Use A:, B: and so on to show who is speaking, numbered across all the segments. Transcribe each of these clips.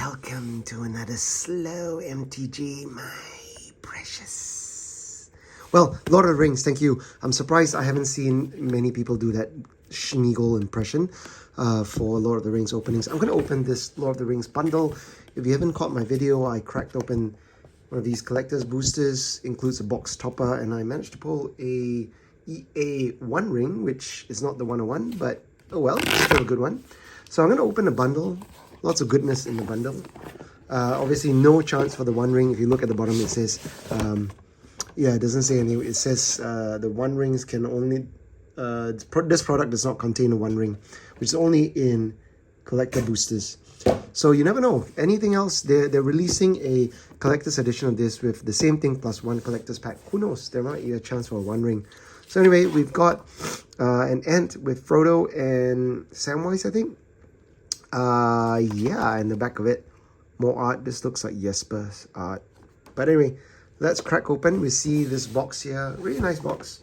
A: Welcome to another slow MTG, my precious. Well, Lord of the Rings, thank you. I'm surprised I haven't seen many people do that Schmeagol impression for Lord of the Rings openings. I'm going to open this Lord of the Rings bundle. If you haven't caught my video, I cracked open one of these collector's boosters, includes a box topper, and I managed to pull a EA One Ring, which is not the 101, but oh well, still a good one. So I'm going to open a bundle. Lots of goodness in the bundle. Obviously, no chance for the One Ring. If you look at the bottom, it says, yeah, it doesn't say anything. It says the One Rings can only, this product does not contain a One Ring, which is only in collector boosters. So you never know. Anything else, they're releasing a collector's edition of this with the same thing plus one collector's pack. Who knows? There might be a chance for a One Ring. So anyway, we've got an Ent with Frodo and Samwise, I think. Yeah, in the back of it, more art. This looks like Jesper's art. But anyway, let's crack open. We see this box here. Really nice box.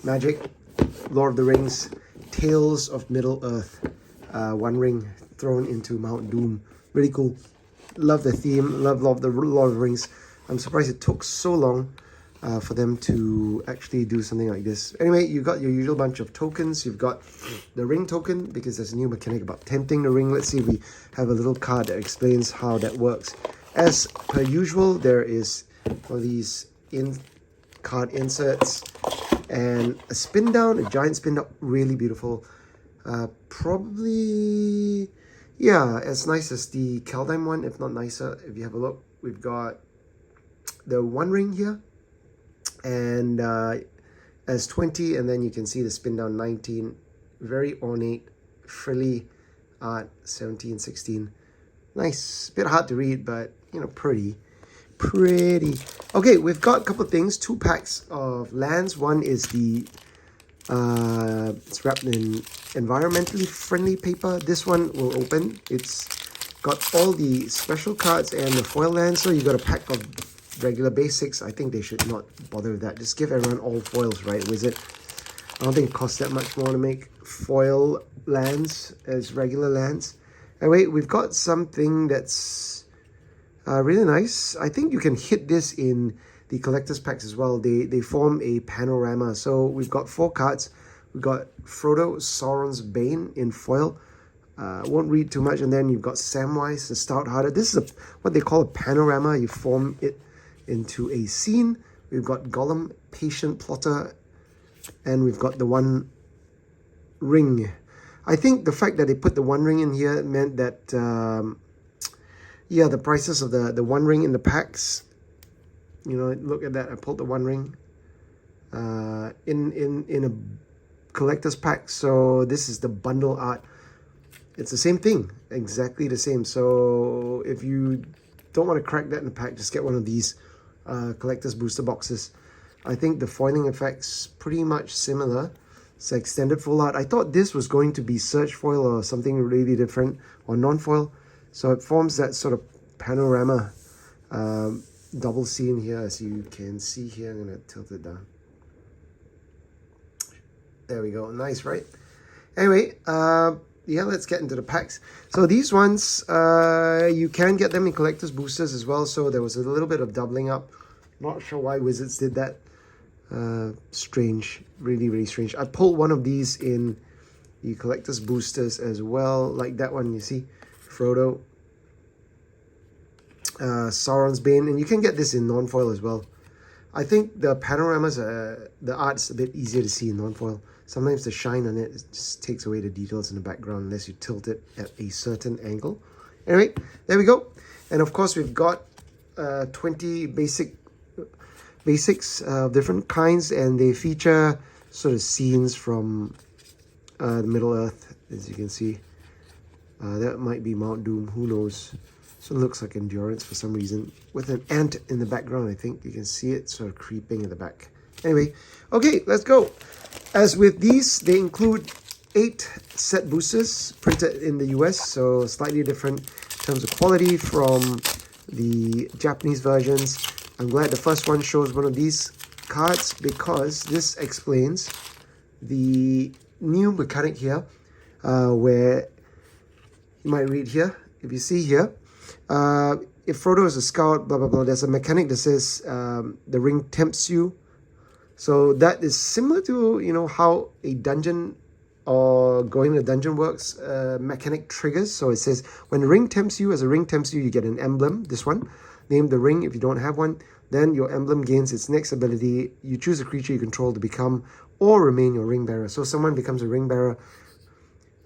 A: Magic, Lord of the Rings, Tales of Middle-earth. One Ring thrown into Mount Doom. Really cool. Love the theme. Love the Lord of the Rings. I'm surprised it took so long for them to actually do something like this. Anyway, you got your usual bunch of tokens. You've got the ring token, because there's a new mechanic about tempting the ring. Let's see if we have a little card that explains how that works. As per usual, there is one of these card inserts and a spin down, a giant spin down, really beautiful. Probably, yeah, as nice as the Kaldheim one, if not nicer. If you have a look, we've got the One Ring here, and as 20, and then you can see the spin down 19, very ornate, frilly art 17, 16. Nice, bit hard to read, but you know, pretty. Okay, we've got a couple of things. 2 packs of lands. One is the it's wrapped in environmentally friendly paper. This one will open. It's got all the special cards and the foil lands. So you got a pack of regular basics. I think they should not bother with that. Just give everyone all foils, right, Wizard? I don't think it costs that much more to make foil lands as regular lands. Anyway, we've got something that's really nice. I think you can hit this in the collector's packs as well. They form a panorama. So we've got 4 cards. We've got Frodo, Sauron's Bane in foil. Won't read too much. And then you've got Samwise, the Stout-Hearted. This is what they call a panorama. You form it into a scene. We've got Gollum, Patient Plotter, and we've got the One Ring. I think the fact that they put the One Ring in here meant that yeah, the prices of the One Ring in the packs, you know, look at that. I pulled the One Ring in a collector's pack. So this is the bundle art. It's the same thing, exactly the same. So if you don't want to crack that in the pack, just get one of these collector's booster boxes. I think the foiling effect's pretty much similar. It's extended full art. I thought this was going to be search foil or something really different, or non-foil. So it forms that sort of panorama double scene here, as you can see here. I'm going to tilt it down. There we go. Nice, right? Anyway, yeah, let's get into the packs. So these ones, you can get them in collector's boosters as well. So there was a little bit of doubling up. Not sure why Wizards did that. Strange, really strange. I pulled one of these in the collector's boosters as well, like that one. You see, Frodo, Sauron's Bane, and you can get this in non-foil as well. I think the panoramas, the art's a bit easier to see in non-foil. Sometimes the shine on it just takes away the details in the background unless you tilt it at a certain angle. Anyway, there we go. And of course, we've got 20 basics of different kinds, and they feature sort of scenes from the Middle-earth, as you can see. That might be Mount Doom, who knows. So it looks like Endurance for some reason, with an ant in the background. I think you can see it sort of creeping in the back. Anyway, okay, let's go. As with these, they include 8 set boosters printed in the US, so slightly different in terms of quality from the Japanese versions. I'm glad the first one shows one of these cards, because this explains the new mechanic here, where you might read here, if you see here, If Frodo is a scout, blah blah blah, there's a mechanic that says the ring tempts you. So that is similar to, you know, how a dungeon or going to a dungeon works. Mechanic triggers. So it says when the ring tempts you, as a ring tempts you, you get an emblem. This one, name the ring. If you don't have one, then your emblem gains its next ability. You choose a creature you control to become or remain your ring bearer. So someone becomes a ring bearer.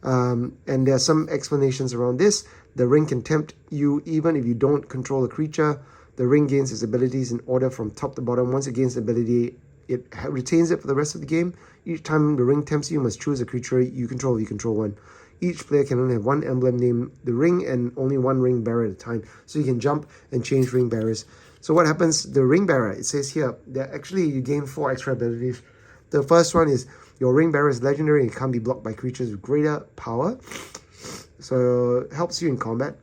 A: And there are some explanations around this. The ring can tempt you even if you don't control a creature. The ring gains its abilities in order from top to bottom. Once it gains the ability, it retains it for the rest of the game. Each time the ring tempts you, you must choose a creature you control if you control one. Each player can only have one emblem named the ring and only one ring bearer at a time. So you can jump and change ring bearers. So what happens, the ring bearer, it says here, that actually you gain 4 extra abilities. The first one is your ring bearer is legendary and can't be blocked by creatures with greater power. So it helps you in combat.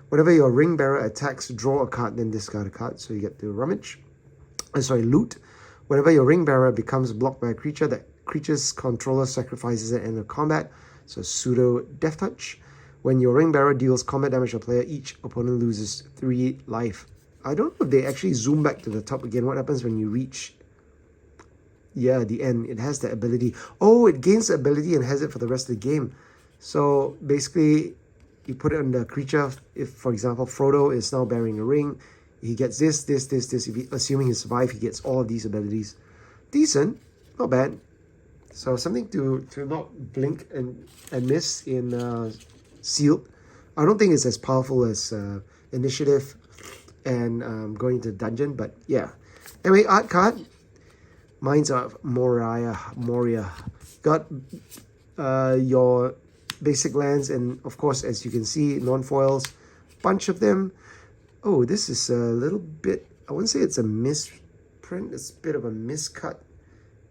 A: Whenever your ring bearer attacks, draw a card, then discard a card. So you get to loot. Whenever your ring bearer becomes blocked by a creature, that creature's controller sacrifices at the end of combat. So pseudo death touch. When your ring bearer deals combat damage to a player, each opponent loses 3 life. I don't know if they actually zoom back to the top again. What happens when you reach the end? It has the ability. Oh, it gains the ability and has it for the rest of the game. So basically, you put it on the creature. If, for example, Frodo is now bearing a ring, he gets this. Assuming he survives, he gets all of these abilities. Decent, not bad. So something to not blink and miss in Sealed. I don't think it's as powerful as Initiative and going to dungeon, but yeah. Anyway, art card. Mine's of Moria. Got your basic lands, and of course, as you can see, non-foils, bunch of them. Oh, this is a little bit, I wouldn't say it's a misprint, it's a bit of a miscut.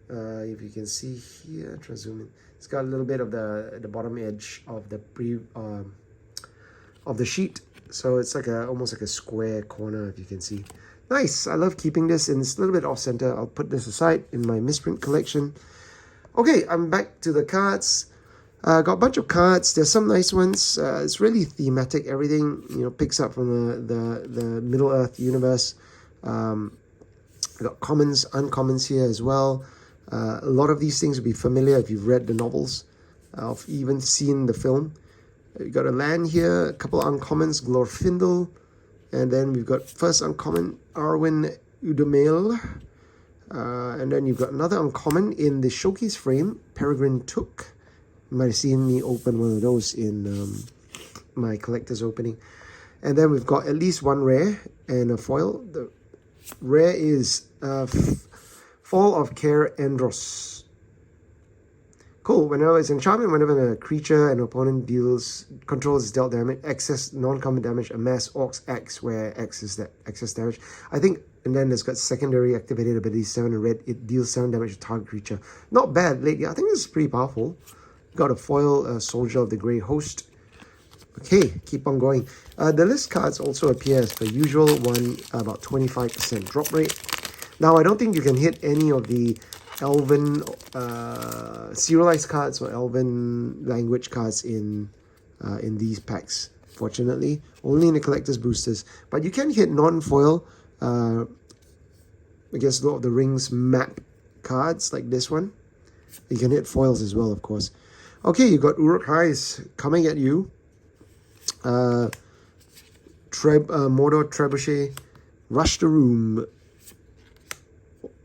A: If you can see here, try to zoom in. It's got a little bit of the bottom edge of the sheet, so it's like almost like a square corner, if you can see. Nice. I love keeping this, and it's a little bit off center. I'll put this aside in my misprint collection. Okay, I'm back to the cards. Got a bunch of cards. There's some nice ones. It's really thematic. Everything, you know, picks up from the Middle Earth universe. Got commons, uncommons here as well. A lot of these things will be familiar if you've read the novels, or even seen the film. You got a land here, a couple of uncommons, Glorfindel, and then we've got first uncommon, Arwen Udamail. And then you've got another uncommon in the showcase frame, Peregrine Took. You might have seen me open one of those in my collector's opening. And then we've got at least one rare and a foil. The rare is Fall of Care Andros. Cool. Whenever it's enchantment, whenever a creature and opponent controls dealt damage, excess non-combat damage, amass Orcs X, where X is that excess damage. I think, and then it's got secondary activated ability 7 in red. It deals 7 damage to target creature. Not bad. Lately, I think this is pretty powerful. Got a foil, Soldier of the Grey Host. Okay, keep on going. The list cards also appear as per usual, one about 25% drop rate. Now, I don't think you can hit any of the Elven serialized cards or Elven language cards in these packs, fortunately. Only in the collector's boosters. But you can hit non-foil, I guess, Lord of the Rings map cards like this one. You can hit foils as well, of course. Okay, you got Uruk-hais coming at you. Mordor Trebuchet, Rush the Room,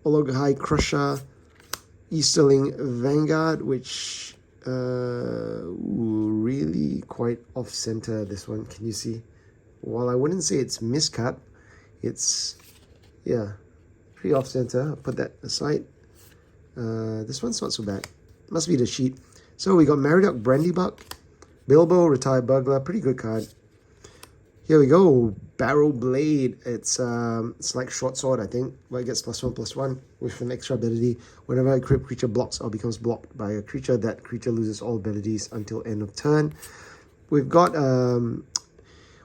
A: Olog-hai Crusher, Easterling Vanguard, which really quite off-center, this one. Can you see? While I wouldn't say it's miscut, it's, yeah, pretty off-center. I'll put that aside. This one's not so bad. Must be the sheet. So we got Meriadoc Brandybuck, Bilbo Retired Burglar, pretty good card. Here we go, Barrow Blade. It's like short sword, I think, but it gets +1/+1 with an extra ability. Whenever a equipped creature blocks or becomes blocked by a creature, that creature loses all abilities until end of turn. We've got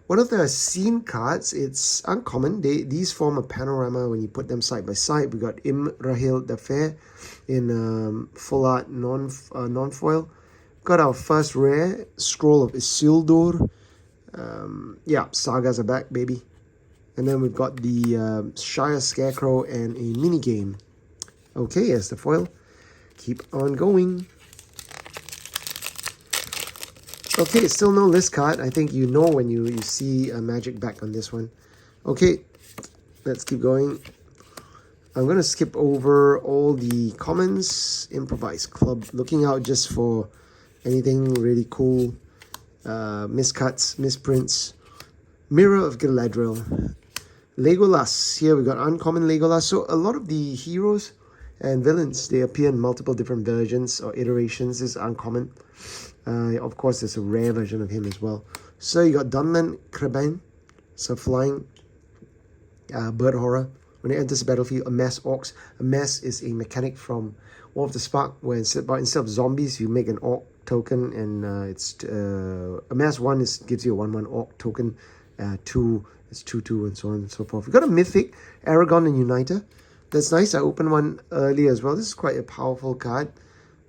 A: one of the scene cards. It's uncommon. These form a panorama when you put them side by side. We got Imrahil the Fair in full art non-foil. Got our first rare, Scroll of Isildur. Yeah, sagas are back, baby. And then we've got the Shire Scarecrow and a mini game. Okay, as the foil. Keep on going. Okay, still no list card. I think you know when you see a magic back on this one. Okay, let's keep going. I'm going to skip over all the commons. Improvise Club. Looking out just for anything really cool. Miscuts, misprints. Mirror of Galadriel. Legolas. Here we got uncommon Legolas. So a lot of the heroes and villains, they appear in multiple different versions or iterations. This is uncommon. Of course, there's a rare version of him as well. So you got Dunman Kraben. So flying bird horror. When it enters the battlefield, amass orcs. Amass is a mechanic from War of the Spark, where instead of zombies, you make an orc token, and it's amass 1 gives you a 1/1 orc token. 2 is 2/2, and so on and so forth. We got a mythic Aragon and Uniter. That's nice. I opened one earlier as well. This is quite a powerful card.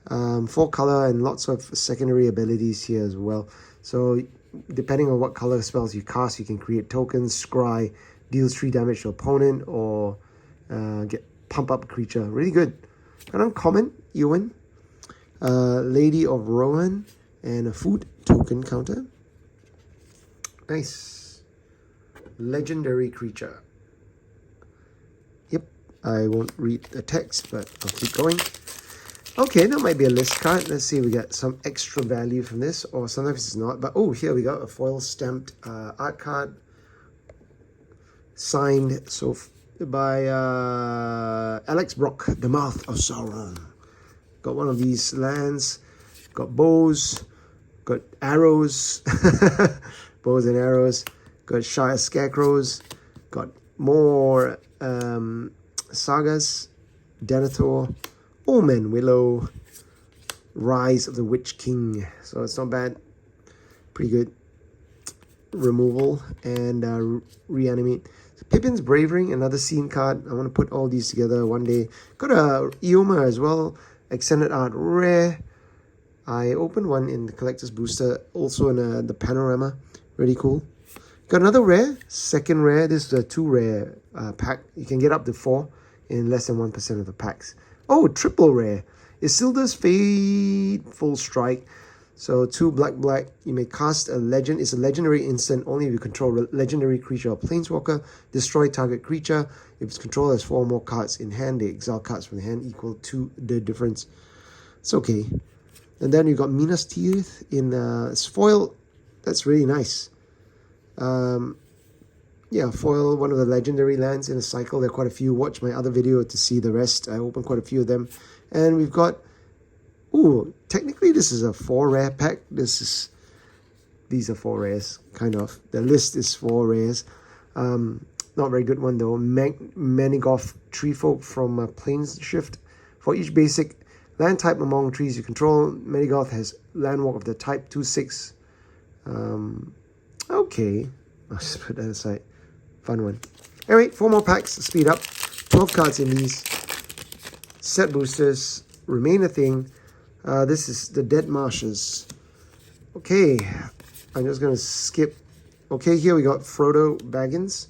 A: 4 color and lots of secondary abilities here as well. So depending on what color spells you cast, you can create tokens. Scry deals 3 damage to opponent, or get pump up a creature. Really good. An uncommon Ewan, Lady of Rohan, and a food token counter. Nice. Legendary creature. Yep, I won't read the text, but I'll keep going. Okay, that might be a list card. Let's see if we get some extra value from this, or sometimes it's not. But oh, here we got a foil stamped art card, signed by Alex Brock, The Mouth of Sauron. Got one of these lands, got bows, got arrows, bows and arrows, got Shire Scarecrows, got more sagas, Denethor, Omen, Willow, Rise of the Witch King. So it's not bad, pretty good. Removal and reanimate. So Pippin's Bravering, another scene card. I want to put all these together one day. Got a Eoma as well, extended art rare. I opened one in the collector's booster, also in the panorama. Really cool. Got another rare, second rare. This is a 2 rare pack. You can get up to 4 in less than 1% of the packs. Oh, triple rare. Isildur's Fateful Strike. So 2 black. You may cast a legend. It's a legendary instant only if you control a legendary creature or planeswalker. Destroy target creature. If its controller has 4 more cards in hand, they exile cards from the hand equal to the difference. It's okay. And then you got Minas Tirith in foil. That's really nice. Yeah, foil, one of the legendary lands in a cycle. There are quite a few. Watch my other video to see the rest. I opened quite a few of them. And we've got, ooh, technically this is a 4 rare pack. These are 4 rares, kind of. The list is 4 rares. Not very good one though. Manigoth Treefolk from Planeshift. For each basic land type among trees you control, Manigoth has Landwalk of the type 2/6. Okay, I'll just put that aside. Fun one. Anyway, 4 more packs to speed up. 12 cards in these. Set boosters remain a thing. This is the Dead Marshes. Okay, I'm just going to skip. Okay, here we got Frodo Baggins.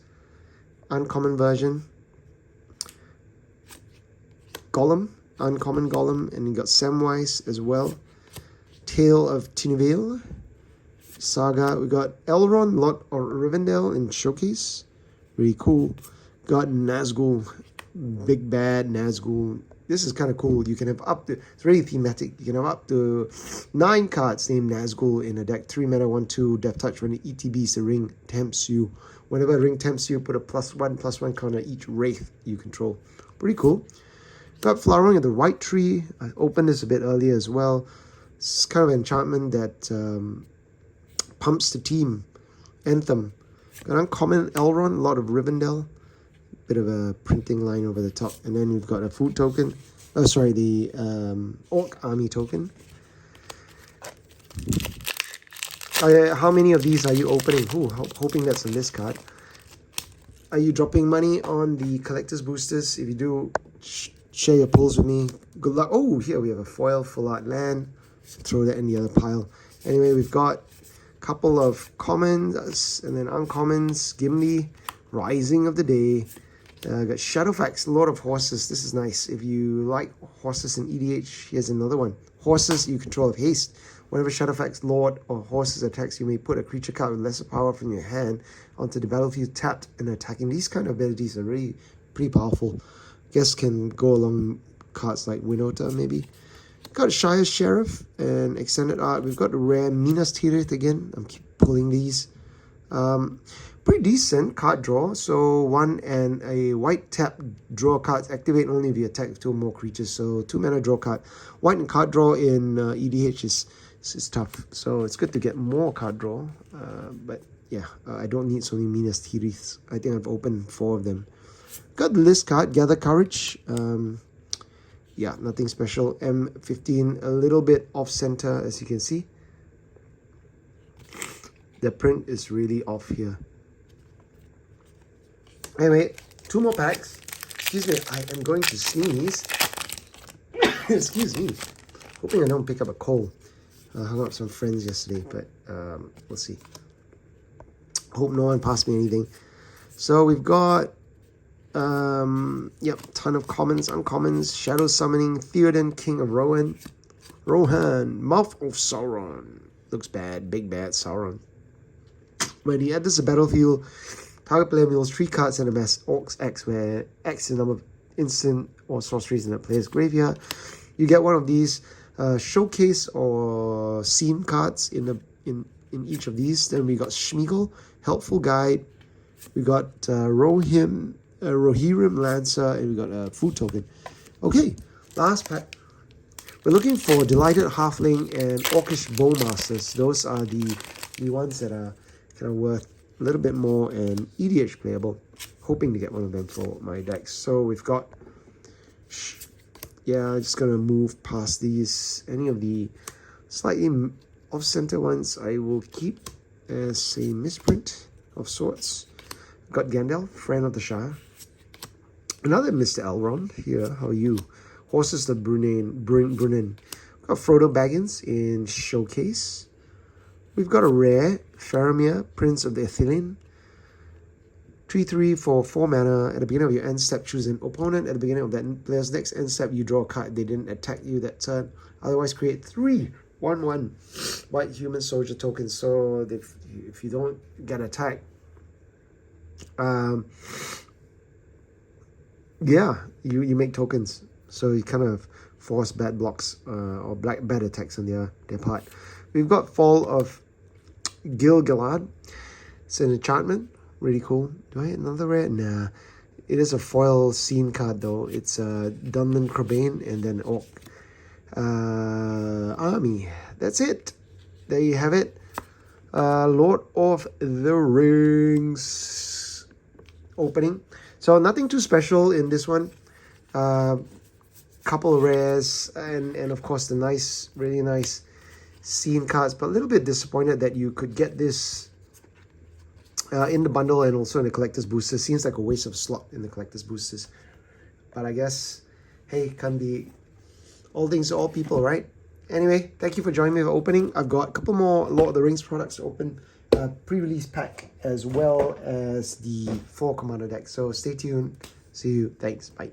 A: Uncommon version. Gollum. Uncommon Gollum. And you got Samwise as well. Tale of Tineville. Saga. We got Elrond, Lord of Rivendell in Showcase. Really cool. Got Nazgul. Big Bad Nazgul. This is kind of cool. You can have up to, it's really thematic. You can have up to 9 cards named Nazgul in a deck. 3 mana, 1/2, Death Touch. When the ETBs, the ring tempts you. Whenever a ring tempts you, put a +1/+1 counter each wraith you control. Pretty cool. Got Flowering of the White Tree. I opened this a bit earlier as well. It's kind of an enchantment that pumps the team. Anthem. Got uncommon Elrond, Lord of Rivendell. Bit of a printing line over the top. And then we've got a food token. Oh, sorry, the Orc Army token. How many of these are you opening? Ooh, hoping that's a list card. Are you dropping money on the collector's boosters? If you do, share your pulls with me. Good luck. Oh, here we have a foil full art land. Throw that in the other pile. Anyway, we've got Couple of commons and then uncommons. Gimli, Rising of the Day. Got Shadowfax, Lord of Horses. This is nice. If you like horses in EDH, here's another one. Horses, you control of haste. Whenever Shadowfax, Lord, or Horses attacks, you may put a creature card with lesser power from your hand onto the battlefield tapped and attacking. These kind of abilities are really pretty powerful. Guess can go along cards like Winota, maybe. Got Shire Sheriff and Extended Art. We've got the rare Minas Tirith again. I'm keep pulling these. Pretty decent card draw. So 1 and a white tap draw cards. Activate only if you attack with 2 or more creatures. So 2 mana draw card. White and card draw in EDH is tough. So it's good to get more card draw. But yeah, I don't need so many Minas Tiriths. I think I've opened 4 of them. Got the list card, Gather Courage. Yeah, nothing special. M15, a little bit off center as you can see. The print is really off here. Anyway, 2 more packs. Excuse me, I am going to sneeze. Excuse me. Hoping I don't pick up a cold. I hung out with some friends yesterday, but we'll see. Hope no one passed me anything. So we've got, yep, ton of commons, uncommons, Shadow Summoning, Theoden, King of Rohan, Mouth of Sauron. Looks bad, big bad Sauron. When he enters the battlefield, target player mills 3 cards and amass Orcs X, where X is the number of instant or sorceries in the player's graveyard. You get one of these showcase or scene cards in each of these. Then we got Schmeagol, Helpful Guide. We got Rohirrim Lancer, and we got a food token. Okay, last pack. We're looking for Delighted Halfling and Orcish Bowmasters. Those are the ones that are kind of worth a little bit more and EDH playable. Hoping to get one of them for my decks. So we've got, yeah, I'm just gonna move past these. Any of the slightly off-center ones I will keep as a misprint of sorts. Got Gandalf, Friend of the Shire. Another Mr. Elrond here. How are you? Horses the Brunnen. Got Frodo Baggins in Showcase. We've got a rare, Faramir, Prince of the Ithilien. 3/3 for 4 mana. At the beginning of your end step, choose an opponent. At the beginning of that player's next end step, you draw a card. They didn't attack you that turn. Otherwise, create 3 1/1 white human soldier tokens. So if you don't get attacked, yeah, you make tokens. So you kind of force bad blocks or bad attacks on their part. We've got Fall of Gil-galad. It's an enchantment. Really cool. Do I have another rare? Nah. It is a foil scene card though. It's Dunman Crabane and then Orc Army. That's it. There you have it. Lord of the Rings opening. So nothing too special in this one. Couple of rares and of course the nice, really nice scene cards, but a little bit disappointed that you could get this in the bundle and also in the collector's boosters. Seems like a waste of slot in the collector's boosters, but I guess, hey, can be all things to all people, right? Anyway, thank you for joining me for opening. I've got a couple more Lord of the Rings products to open, pre-release pack as well as the 4 commander deck. So stay tuned. See you. Thanks. Bye.